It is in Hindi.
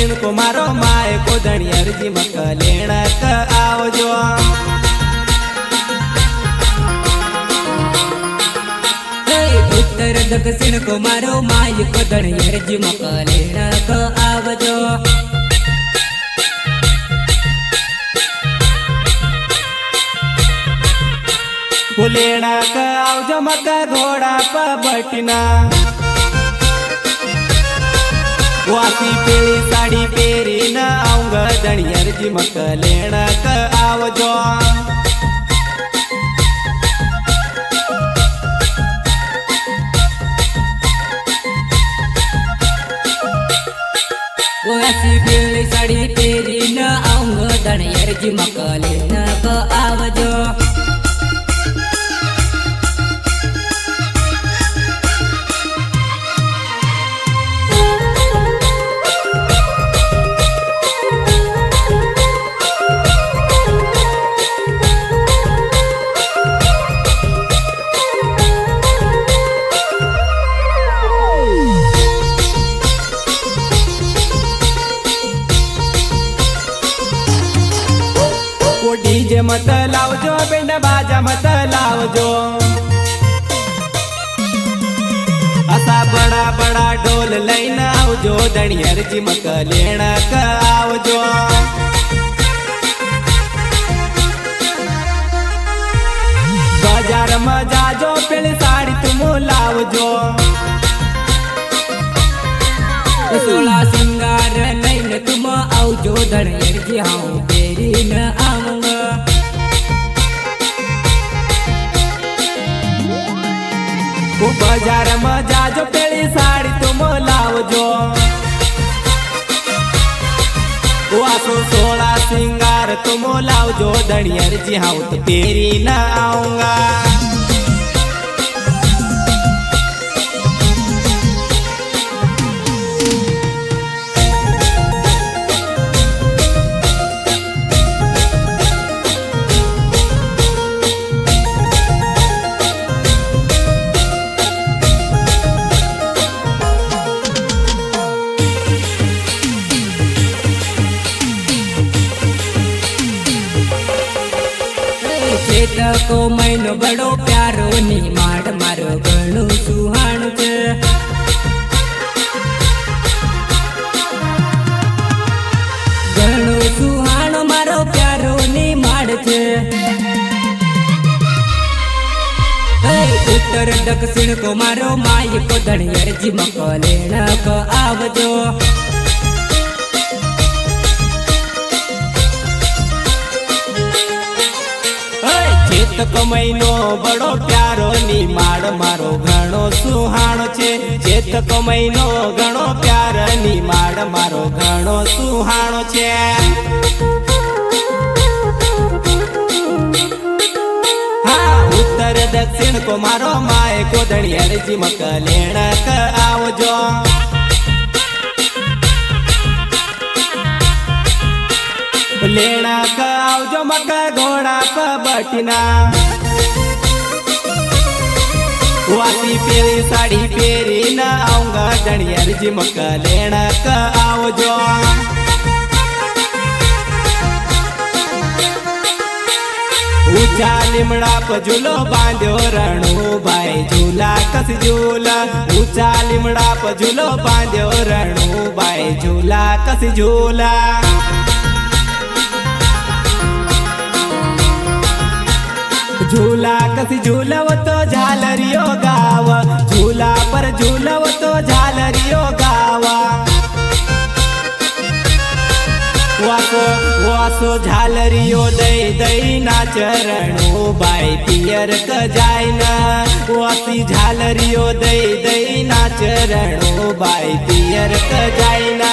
दक्षिण को मारो माए को धनियर जी मक लेना क आवजो। उत्तर दक्षिण को मारो माए को धनियर जी मक लेना क आवजो। लेना क आवजो मक घोड़ा प बटना। वासी पीली साड़ी पेरी न आऊंगा धनियर जी मक लेना क आवजो। वासी पीली साड़ी पेरी न आऊंगा धनियर जी मक लेना क आवजो। डीजे मत लावजो बेंड बाजा मत लावजो। असा बड़ा बड़ा ढोल लईन आवजो धनियर जी मक लेना क आवजो। बाजार में जाजो पीली साड़ी तुम लावजो। सोला सिंगार लईन तुम आवजो धनियर जी हाउ पेरी न आऊंगा। बाजार में जाजो पीली साड़ी तुम लावजो। वासो सोला सिंगार तुम लावजो धनियर जी हाउ तो पेरी न आऊंगा। चेत को महीनो बड़ो प्यारो नी माड़ मारो घणो सुहाणो छे। घणो सुहाणो मारो प्यारो नी माड़ छे। उत्तर दक्षिण को मारो माई को धनियर जी मक लेना क आवजो। चेत को महीनो बड़ो प्यारो नी माड़ मारो घणो सुहाणो छे। चेत को महीनो घणो प्यार नी माड़ मारो घणो सुहाणो छे। हाँ उत्तर दक्षिण को मारो माए को धनियर जी मक लेना क आवजो। लेना क आवजो मक घोड़ा प बटना। वासी पीली साड़ी पेरी न आऊंगा धनियर जी मक लेना क आवजो। ऊंचा लिमड़ा प झूलो बांध्यो रणू भाई झूला कस झूला। ऊंचा लिमड़ा प झूलो बांध्यो रणू भाई झूला कस झूला। झूला कसी झूलव तो झालरियो गाव। झूला पर झूलव तो झालरियो गावा। वासो वासो झालरियो दई दई नाच रणू बाई पियर क जायना। वासी झालरियो दई दई नाच रणू बाई पियर क जायना।